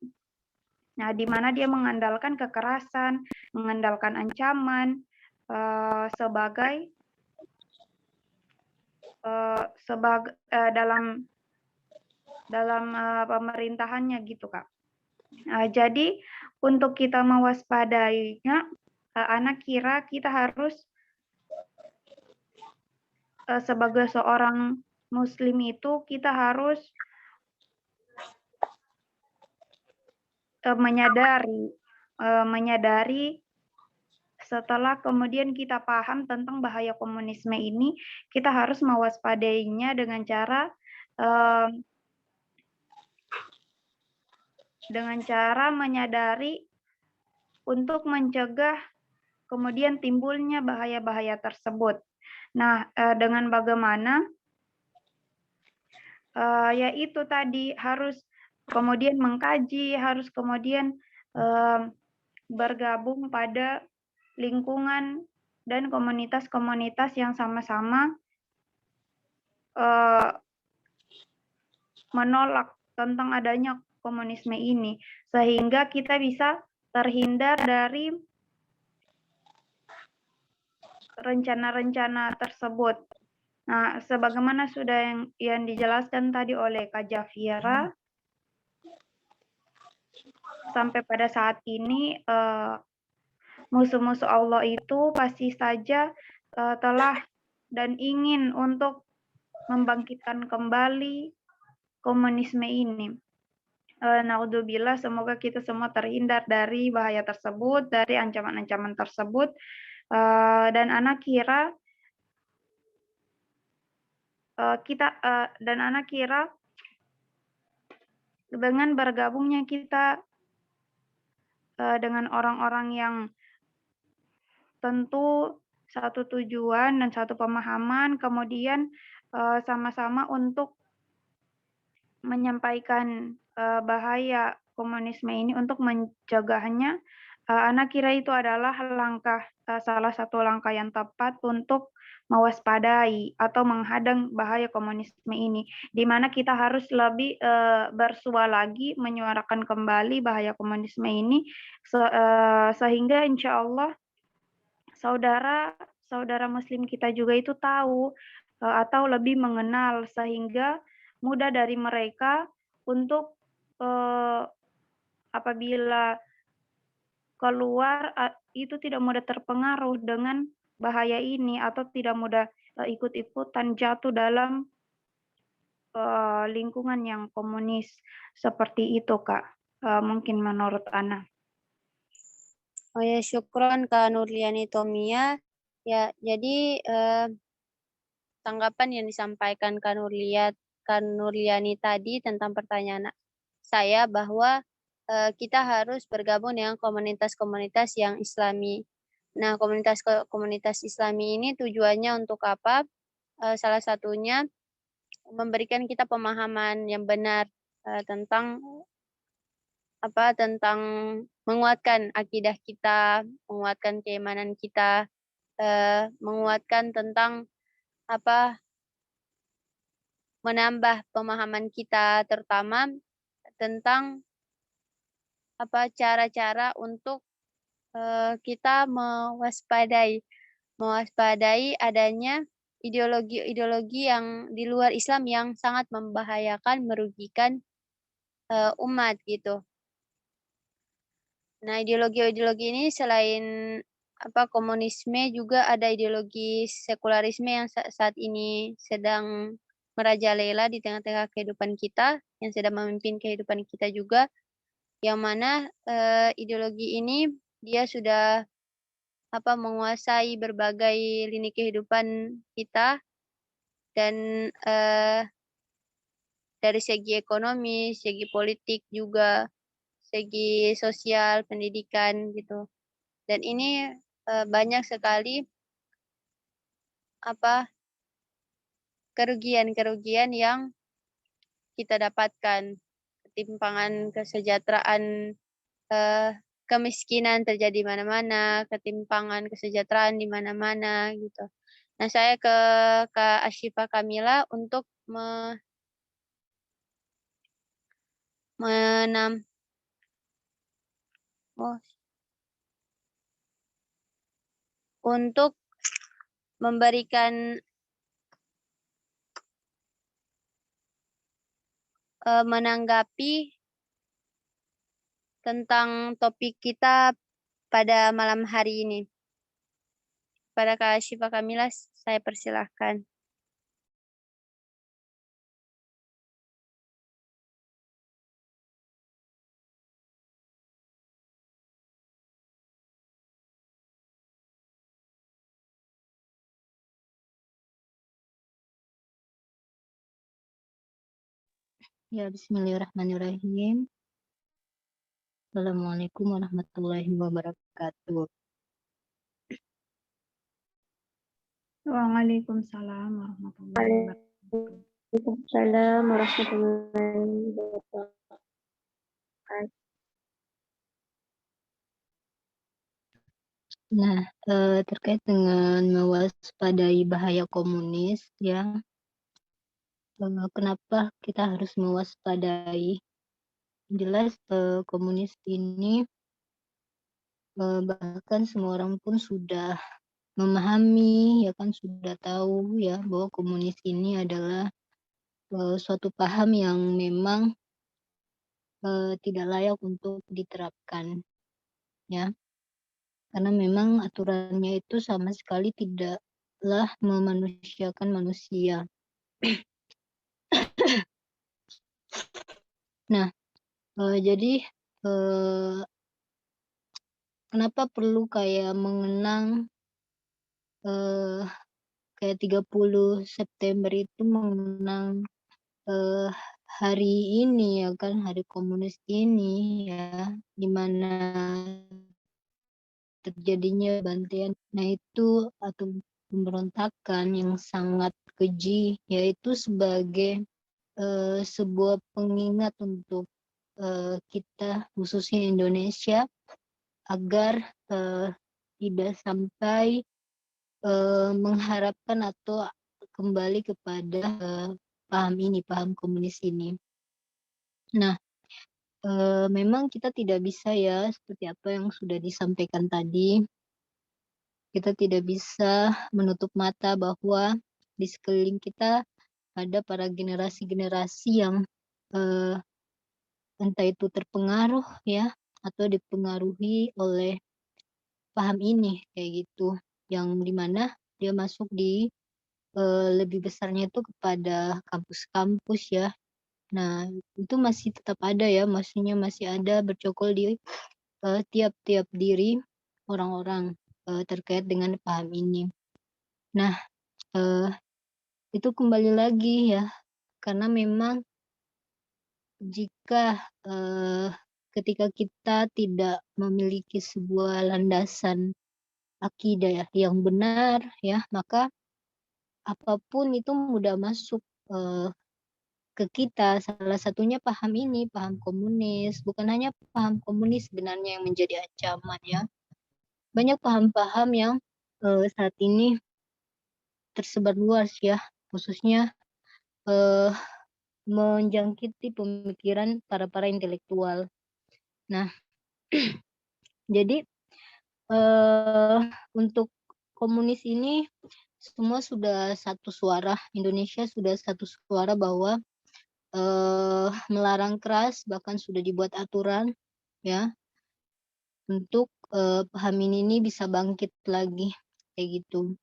Nah, di mana dia mengandalkan kekerasan, mengandalkan ancaman sebagai dalam pemerintahannya gitu Kak. Jadi untuk kita mewaspadainya, Ana kira kita harus sebagai seorang Muslim itu kita harus menyadari setelah kemudian kita paham tentang bahaya komunisme ini, kita harus mewaspadainya dengan cara menyadari untuk mencegah kemudian timbulnya bahaya-bahaya tersebut. Nah, dengan bagaimana? Yaitu tadi harus kemudian mengkaji, harus kemudian bergabung pada lingkungan dan komunitas-komunitas yang sama-sama menolak tentang adanya komunisme ini, sehingga kita bisa terhindar dari rencana-rencana tersebut. Nah, sebagaimana sudah yang dijelaskan tadi oleh Kak Jafira, sampai pada saat ini musuh-musuh Allah itu pasti saja telah dan ingin untuk membangkitkan kembali komunisme ini. Naudzubillah, semoga kita semua terhindar dari bahaya tersebut, dari ancaman-ancaman tersebut. Dan Ana kira dengan bergabungnya kita dengan orang-orang yang tentu satu tujuan dan satu pemahaman, kemudian sama-sama untuk menyampaikan bahaya komunisme ini untuk mencegahnya, Ana kira itu adalah salah satu langkah yang tepat untuk mewaspadai atau menghadang bahaya komunisme ini, di mana kita harus lebih bersua lagi menyuarakan kembali bahaya komunisme ini, sehingga insya Allah saudara Muslim kita juga itu tahu atau lebih mengenal, sehingga mudah dari mereka untuk apabila keluar itu tidak mudah terpengaruh dengan bahaya ini atau tidak mudah ikut-ikutan jatuh dalam lingkungan yang komunis seperti itu Kak. Mungkin menurut Ana. Oh ya, syukron Kak Nurliani Tomia. Ya, jadi tanggapan yang disampaikan Kak Nurliani tadi tentang pertanyaan saya bahwa kita harus bergabung dengan komunitas-komunitas yang Islami. Nah, komunitas Islami ini tujuannya untuk apa? Salah satunya memberikan kita pemahaman yang benar tentang tentang menguatkan akidah kita, menguatkan keimanan kita, menguatkan tentang menambah pemahaman kita, terutama tentang cara-cara untuk kita mewaspadai adanya ideologi-ideologi yang di luar Islam yang sangat membahayakan, merugikan umat gitu. Nah, ideologi-ideologi ini selain komunisme juga ada ideologi sekularisme yang saat ini sedang merajalela di tengah-tengah kehidupan kita, yang sedang memimpin kehidupan kita juga, yang mana ideologi ini dia sudah menguasai berbagai lini kehidupan kita, dan dari segi ekonomi, segi politik juga, segi sosial, pendidikan gitu. Dan ini banyak sekali kerugian-kerugian yang kita dapatkan, ketimpangan kesejahteraan, kemiskinan terjadi di mana-mana, ketimpangan kesejahteraan di mana-mana gitu. Nah, saya ke Kak Ashifa Kamila untuk untuk memberikan menanggapi tentang topik kita pada malam hari ini. Pada Kak Ashifa Kamila, saya persilahkan. Ya, bismillahirrahmanirrahim. Assalamualaikum warahmatullahi wabarakatuh. Waalaikumsalam warahmatullahi wabarakatuh. Waalaikumsalam warahmatullahi wabarakatuh. Nah, terkait dengan mewaspadai bahaya komunis, ya, kenapa kita harus mewaspadai? Jelas komunis ini bahkan semua orang pun sudah memahami, ya kan, sudah tahu ya bahwa komunis ini adalah suatu paham yang memang tidak layak untuk diterapkan, ya, karena memang aturannya itu sama sekali tidaklah memanusiakan manusia. Nah, jadi kenapa perlu kayak mengenang kayak 30 September itu mengenang hari ini, ya kan, hari komunis ini, ya, di mana terjadinya bantian, nah itu, atau pemberontakan yang sangat keji, yaitu sebagai sebuah pengingat untuk kita, khususnya Indonesia, agar tidak sampai mengharapkan atau kembali kepada paham komunis ini. Nah, memang kita tidak bisa, ya, seperti apa yang sudah disampaikan tadi, kita tidak bisa menutup mata bahwa di sekeliling kita ada para generasi-generasi yang entah itu terpengaruh, ya, atau dipengaruhi oleh paham ini, kayak gitu, yang dimana dia masuk di lebih besarnya itu kepada kampus-kampus, ya. Nah, itu masih tetap ada, ya, maksudnya masih ada bercokol di tiap-tiap diri orang-orang terkait dengan paham ini. Nah, itu kembali lagi, ya, karena memang jika ketika kita tidak memiliki sebuah landasan akidah yang benar, ya, maka apapun itu mudah masuk ke kita. Salah satunya paham ini, paham komunis. Bukan hanya paham komunis sebenarnya yang menjadi ancaman ya. Banyak paham-paham yang saat ini tersebar luas ya, khususnya eh, menjangkiti pemikiran para intelektual. Nah, jadi untuk komunis ini semua sudah satu suara, Indonesia sudah satu suara bahwa melarang keras, bahkan sudah dibuat aturan ya untuk paham ini bisa bangkit lagi kayak gitu.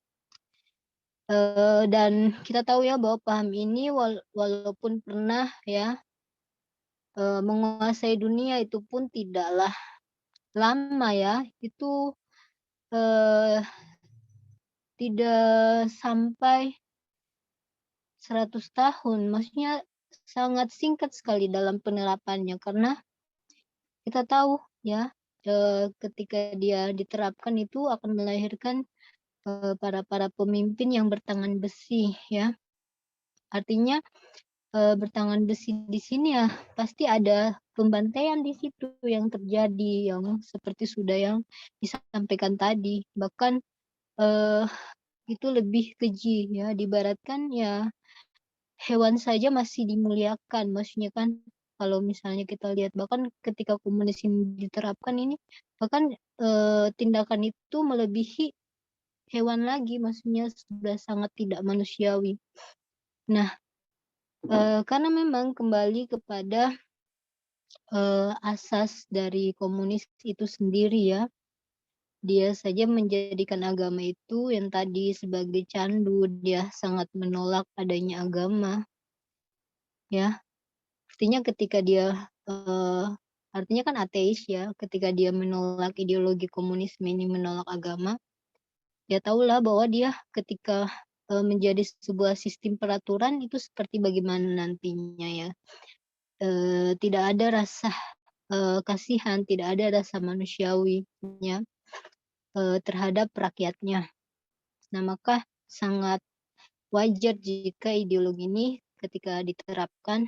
Dan kita tahu ya bahwa paham ini walaupun pernah ya menguasai dunia, itu pun tidaklah lama ya, itu tidak sampai 100 tahun, maksudnya sangat singkat sekali dalam penerapannya, karena kita tahu ya ketika dia diterapkan itu akan melahirkan para pemimpin yang bertangan besi ya. Artinya bertangan besi di sini ya pasti ada pembantaian di situ yang terjadi, yang seperti sudah yang disampaikan tadi. Bahkan itu lebih keji ya, diibaratkan ya hewan saja masih dimuliakan. Maksudnya kan kalau misalnya kita lihat bahkan ketika komunis ini diterapkan ini, bahkan tindakan itu melebihi hewan lagi, maksudnya sudah sangat tidak manusiawi. Nah, karena memang kembali kepada asas dari komunis itu sendiri ya, dia saja menjadikan agama itu yang tadi sebagai candu, dia sangat menolak adanya agama ya. Artinya ketika dia artinya kan ateis ya, ketika dia menolak ideologi komunisme ini, menolak agama, dia tahulah bahwa dia ketika menjadi sebuah sistem peraturan itu seperti bagaimana nantinya ya. Tidak ada rasa kasihan, tidak ada rasa manusiawinya terhadap rakyatnya. Nah, maka sangat wajar jika ideologi ini ketika diterapkan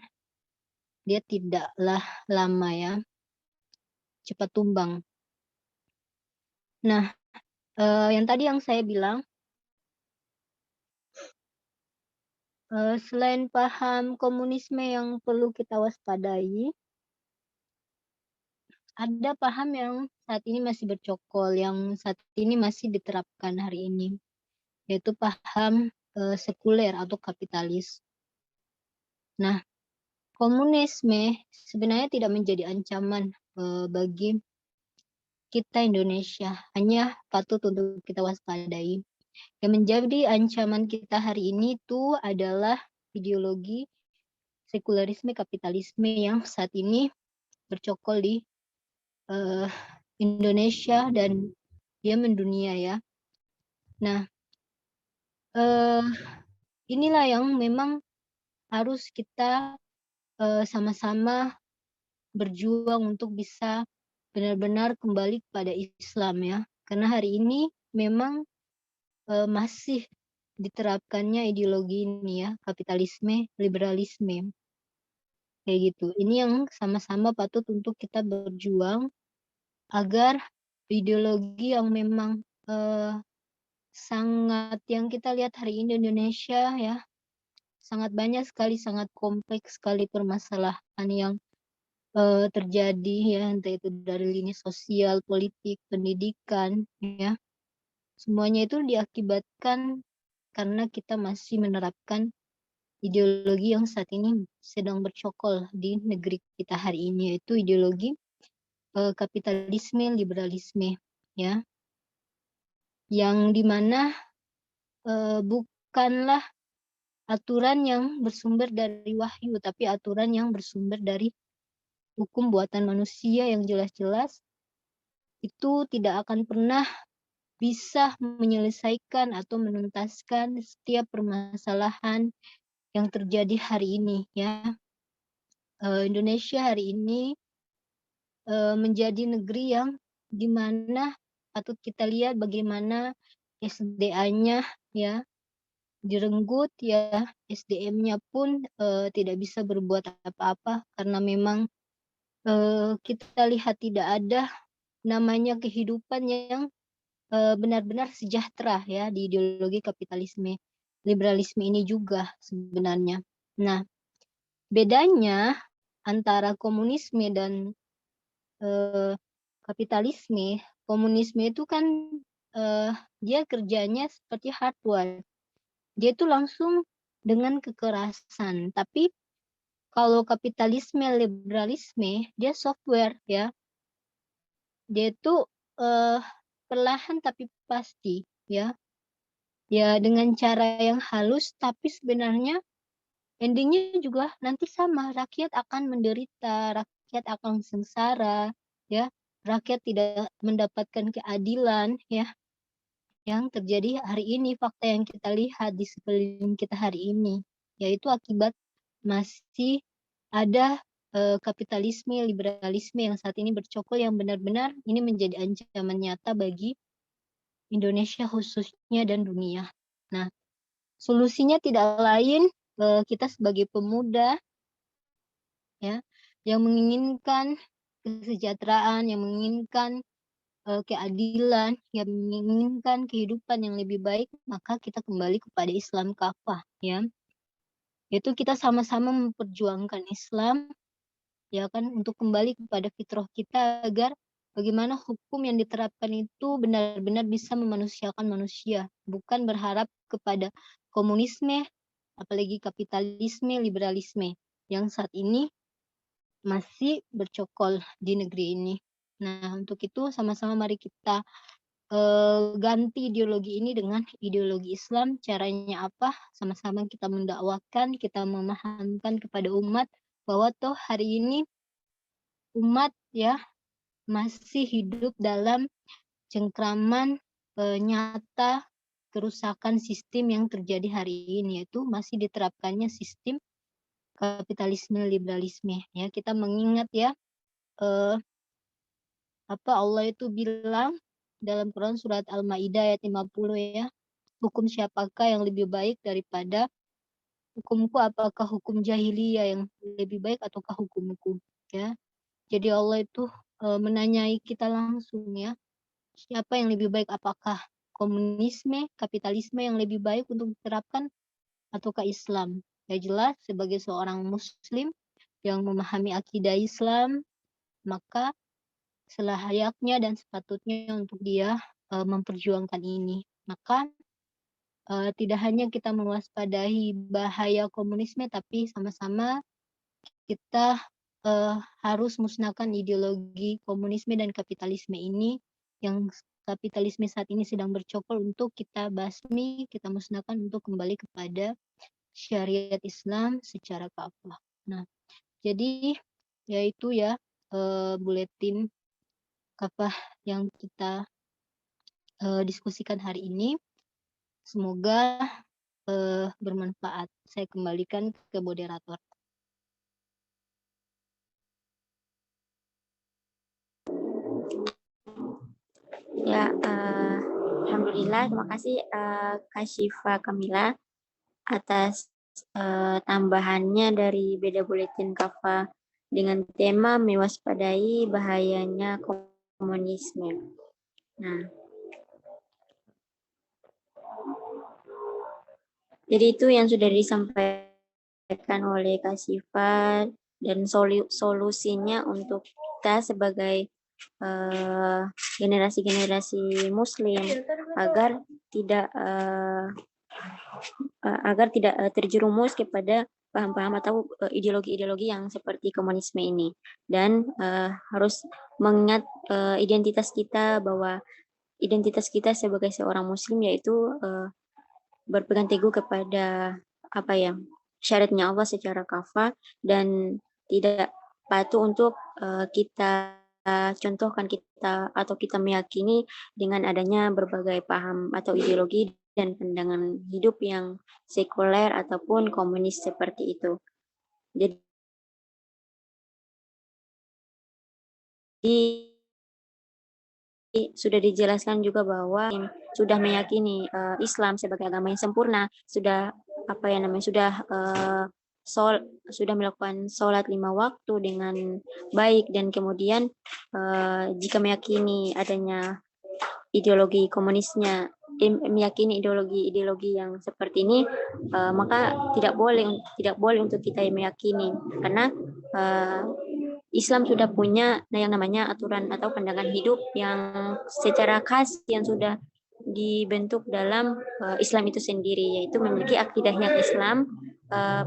dia tidaklah lama ya, cepat tumbang. Nah, yang tadi yang saya bilang, selain paham komunisme yang perlu kita waspadai, ada paham yang saat ini masih bercokol, yang saat ini masih diterapkan hari ini, yaitu paham sekuler atau kapitalis. Nah, komunisme sebenarnya tidak menjadi ancaman bagi kita Indonesia, hanya patut untuk kita waspadai. Yang menjadi ancaman kita hari ini itu adalah ideologi sekularisme kapitalisme yang saat ini bercokol di Indonesia dan dia mendunia ya. Nah, inilah yang memang harus kita sama-sama berjuang untuk bisa benar-benar kembali kepada Islam ya. Karena hari ini memang masih diterapkannya ideologi ini ya, kapitalisme, liberalisme. Kayak gitu. Ini yang sama-sama patut untuk kita berjuang agar ideologi yang memang sangat yang kita lihat hari ini di Indonesia ya, sangat banyak sekali, sangat kompleks sekali permasalahan yang terjadi ya, entah itu dari lini sosial, politik, pendidikan ya. Semuanya itu diakibatkan karena kita masih menerapkan ideologi yang saat ini sedang bercokol di negeri kita hari ini, yaitu ideologi kapitalisme, liberalisme ya, yang dimana bukanlah aturan yang bersumber dari wahyu, tapi aturan yang bersumber dari hukum buatan manusia yang jelas-jelas itu tidak akan pernah bisa menyelesaikan atau menuntaskan setiap permasalahan yang terjadi hari ini ya. Indonesia hari ini menjadi negeri yang dimana patut kita lihat bagaimana SDA-nya ya, direnggut ya, SDM-nya pun tidak bisa berbuat apa-apa karena memang kita lihat tidak ada namanya kehidupan yang benar-benar sejahtera ya di ideologi kapitalisme liberalisme ini juga sebenarnya. Nah, bedanya antara komunisme dan kapitalisme, komunisme itu kan dia kerjanya seperti hardware. Dia itu langsung dengan kekerasan. Tapi kalau kapitalisme liberalisme dia software ya. Dia itu perlahan tapi pasti ya. Ya dengan cara yang halus tapi sebenarnya endingnya juga nanti sama, rakyat akan menderita, rakyat akan sengsara, ya, rakyat tidak mendapatkan keadilan, ya, yang terjadi hari ini, fakta yang kita lihat di sekeliling kita hari ini, yaitu akibat masih ada kapitalisme, liberalisme yang saat ini bercokol yang benar-benar ini menjadi ancaman nyata bagi Indonesia khususnya dan dunia. Nah, solusinya tidak lain kita sebagai pemuda ya yang menginginkan kesejahteraan, yang menginginkan keadilan, yang menginginkan kehidupan yang lebih baik, maka kita kembali kepada Islam kafah ya. Yaitu kita sama-sama memperjuangkan Islam ya kan untuk kembali kepada fitrah kita agar bagaimana hukum yang diterapkan itu benar-benar bisa memanusiakan manusia, bukan berharap kepada komunisme apalagi kapitalisme, liberalisme yang saat ini masih bercokol di negeri ini. Nah, untuk itu sama-sama mari kita ganti ideologi ini dengan ideologi Islam. Caranya apa? Sama-sama kita mendakwakan, kita memahamkan kepada umat bahwa toh hari ini umat ya masih hidup dalam cengkraman nyata kerusakan sistem yang terjadi hari ini, yaitu masih diterapkannya sistem kapitalisme liberalisme ya. Kita mengingat ya Allah itu bilang dalam Quran surat Al-Maidah ayat 50 ya, hukum siapakah yang lebih baik daripada hukumku, apakah hukum jahiliyah yang lebih baik ataukah hukumku ya. Jadi Allah itu menanyai kita langsung ya, siapa yang lebih baik, apakah komunisme, kapitalisme yang lebih baik untuk diterapkan ataukah Islam. Ya jelas sebagai seorang muslim yang memahami akidah Islam, maka selayaknya dan sepatutnya untuk dia memperjuangkan ini. Maka tidak hanya kita mewaspadai bahaya komunisme, tapi sama-sama kita harus musnahkan ideologi komunisme dan kapitalisme ini, yang kapitalisme saat ini sedang bercokol untuk kita basmi, kita musnahkan untuk kembali kepada syariat Islam secara kafah. Nah, jadi yaitu ya buletin kafah yang kita diskusikan hari ini. Semoga bermanfaat. Saya kembalikan ke moderator. Ya, alhamdulillah, terima kasih Kak Syifa Kamila atas tambahannya dari beda buletin kafah dengan tema mewaspadai bahayanya komunisme. Nah, jadi itu yang sudah disampaikan oleh Kak Syifa dan solusinya untuk kita sebagai generasi-generasi Muslim agar tidak terjerumus kepada paham-paham atau ideologi-ideologi yang seperti komunisme ini, dan harus mengingat identitas kita, bahwa identitas kita sebagai seorang Muslim yaitu berpegang teguh kepada syariatnya Allah secara kafah dan tidak patuh untuk kita contohkan kita meyakini dengan adanya berbagai paham atau ideologi dan pandangan hidup yang sekuler ataupun komunis seperti itu. Jadi sudah dijelaskan juga bahwa sudah meyakini Islam sebagai agama yang sempurna, sudah sudah melakukan sholat 5 waktu dengan baik, dan kemudian jika meyakini adanya ideologi komunisnya, meyakini ideologi yang seperti ini, maka tidak boleh untuk kita meyakini, karena Islam sudah punya yang namanya aturan atau pandangan hidup yang secara khas yang sudah dibentuk dalam Islam itu sendiri, yaitu memiliki akidahnya Islam,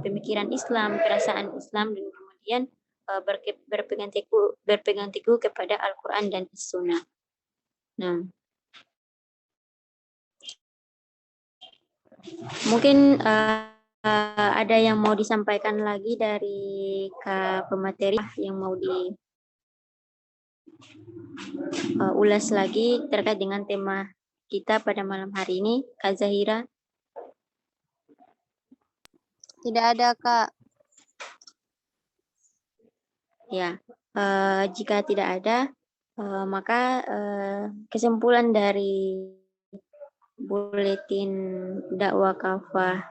pemikiran Islam, perasaan Islam, dan kemudian berpegang teguh kepada Al-Quran dan As-Sunnah. Nah, mungkin ada yang mau disampaikan lagi dari Kak pemateri yang mau ulas lagi terkait dengan tema kita pada malam hari ini, Kak Zahira? Tidak ada, Kak. Ya, jika tidak ada, maka kesimpulan dari buletin dakwah kafah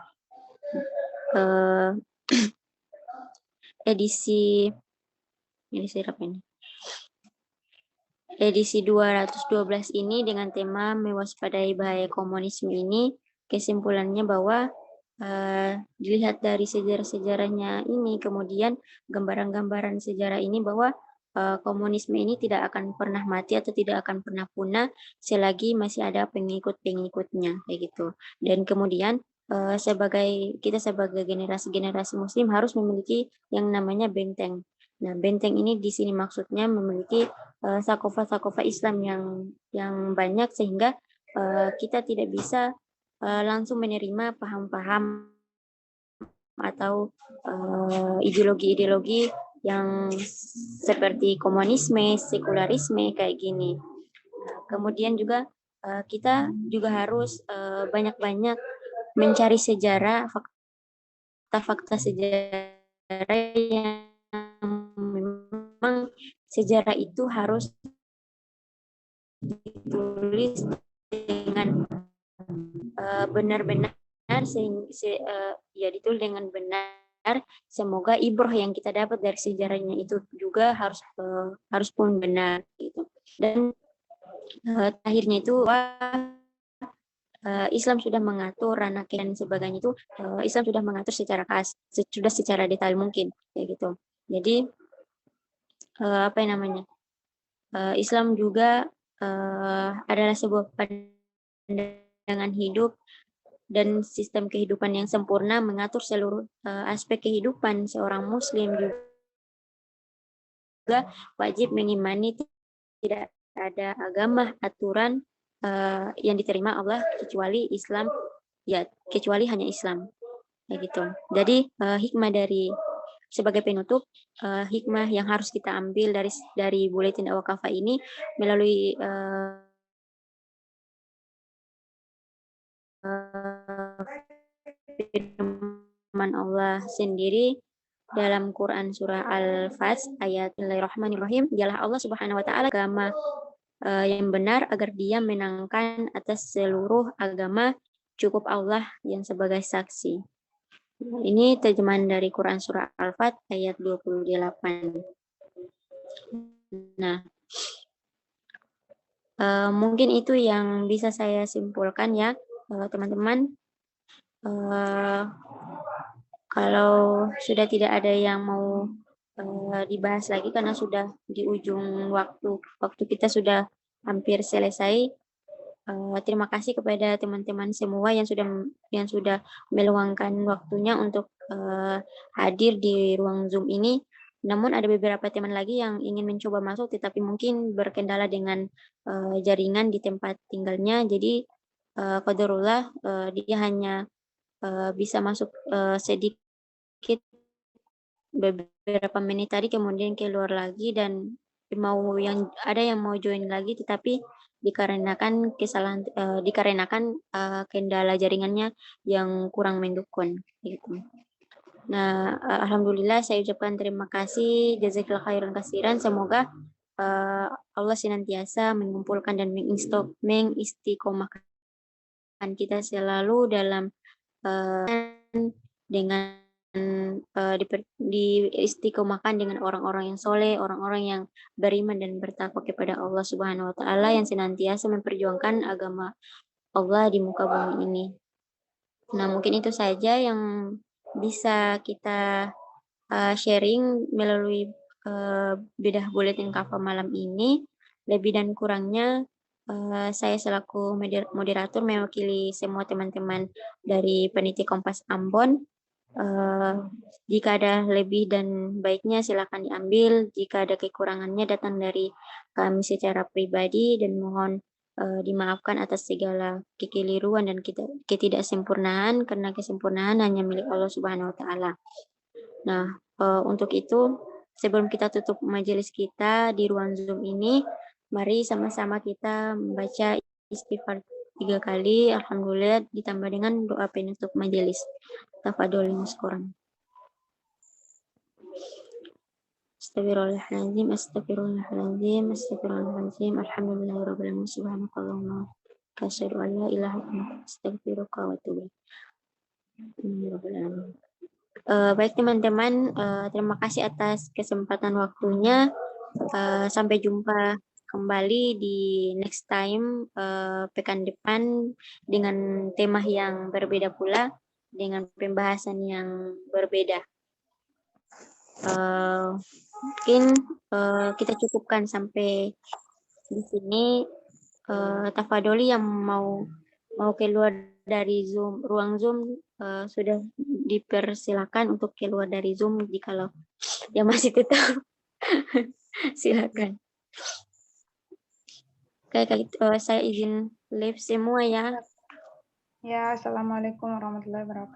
edisi apa ini? Edisi 212 ini dengan tema mewaspadai bahaya komunisme ini, kesimpulannya bahwa dilihat dari sejarah-sejarahnya ini, kemudian gambaran-gambaran sejarah ini, bahwa komunisme ini tidak akan pernah mati atau tidak akan pernah punah selagi masih ada pengikut-pengikutnya, kayak gitu. Dan kemudian kita sebagai generasi muslim harus memiliki yang namanya benteng. Nah, benteng ini di sini maksudnya memiliki sakofa-sakofa Islam yang banyak, sehingga kita tidak bisa langsung menerima paham-paham atau ideologi-ideologi yang seperti komunisme, sekularisme, kayak gini. Kemudian juga kita juga harus banyak-banyak mencari sejarah, fakta-fakta sejarah yang memang sejarah itu harus ditulis dengan benar-benar, ditulis dengan benar. Semoga ibrah yang kita dapat dari sejarahnya itu juga harus pun benar, gitu. Dan akhirnya itu Islam sudah mengatur ranah dan sebagainya itu, Islam sudah mengatur secara khas, sudah secara detail mungkin, kayak gitu. Jadi Islam juga adalah sebuah pandangan hidup dan sistem kehidupan yang sempurna, mengatur seluruh aspek kehidupan seorang muslim. Juga wajib mengimani tidak ada agama, aturan yang diterima Allah kecuali Islam, ya kecuali hanya Islam, kayak gitu. Jadi hikmah dari sebagai penutup, hikmah yang harus kita ambil dari buletin dakwah kafah ini melalui firman Allah sendiri dalam Quran surah Al-Fat ayat Bismillahirrahmanirrahim, dialah Allah Subhanahu wa taala agama yang benar agar dia menangkan atas seluruh agama, cukup Allah yang sebagai saksi. Ini terjemahan dari Quran surah Al-Fat ayat 28. Nah, mungkin itu yang bisa saya simpulkan ya, teman-teman. Kalau sudah tidak ada yang mau dibahas lagi karena sudah di ujung waktu kita sudah hampir selesai. Terima kasih kepada teman-teman semua yang sudah meluangkan waktunya untuk hadir di ruang Zoom ini. Namun ada beberapa teman lagi yang ingin mencoba masuk tetapi mungkin berkendala dengan jaringan di tempat tinggalnya. Jadi qadarullah dia hanya bisa masuk sedikit beberapa menit tadi, kemudian keluar lagi, dan ada yang mau join lagi tetapi dikarenakan kendala jaringannya yang kurang mendukung, gitu. Nah, alhamdulillah saya ucapkan terima kasih, jazakallahu khairan katsiran. Semoga Allah senantiasa mengumpulkan dan mengistiqomahkan kita selalu dalam dengan diistiqomahkan dengan orang-orang yang soleh, orang-orang yang beriman dan bertakwa kepada Allah Subhanahu wa taala yang senantiasa memperjuangkan agama Allah di muka bumi ini. Nah, mungkin itu saja yang bisa kita sharing melalui bedah buletin Kafa malam ini. Lebih dan kurangnya saya selaku moderator mewakili semua teman-teman dari Peniti Kompas Ambon. Jika ada lebih dan baiknya silakan diambil. Jika ada kekurangannya datang dari kami secara pribadi dan mohon dimaafkan atas segala kekeliruan dan ketidaksempurnaan karena kesempurnaan hanya milik Allah Subhanahu wa taala. Nah, untuk itu sebelum kita tutup majelis kita di ruang Zoom ini, mari sama-sama kita membaca istighfar 3 kali, alhamdulillah ditambah dengan doa penutup majelis. Tafadhol muskuran. Astagfirullahaladzim, astagfirullahaladzim, astagfirullahaladzim, alhamdulillahirabbil alamin, subhanakallahumma asyhadu an la ilaha illa anta astaghfiruka wa atubu ilaik. Baik teman-teman, terima kasih atas kesempatan waktunya. Sampai jumpa kembali di next time pekan depan dengan tema yang berbeda pula, dengan pembahasan yang berbeda. Mungkin kita cukupkan sampai di sini. Tafadholi yang mau keluar dari ruang Zoom sudah dipersilakan untuk keluar dari Zoom. Jikalau yang masih tetap silakan. Oke, saya izin live semua ya. Ya, assalamualaikum warahmatullahi wabarakatuh.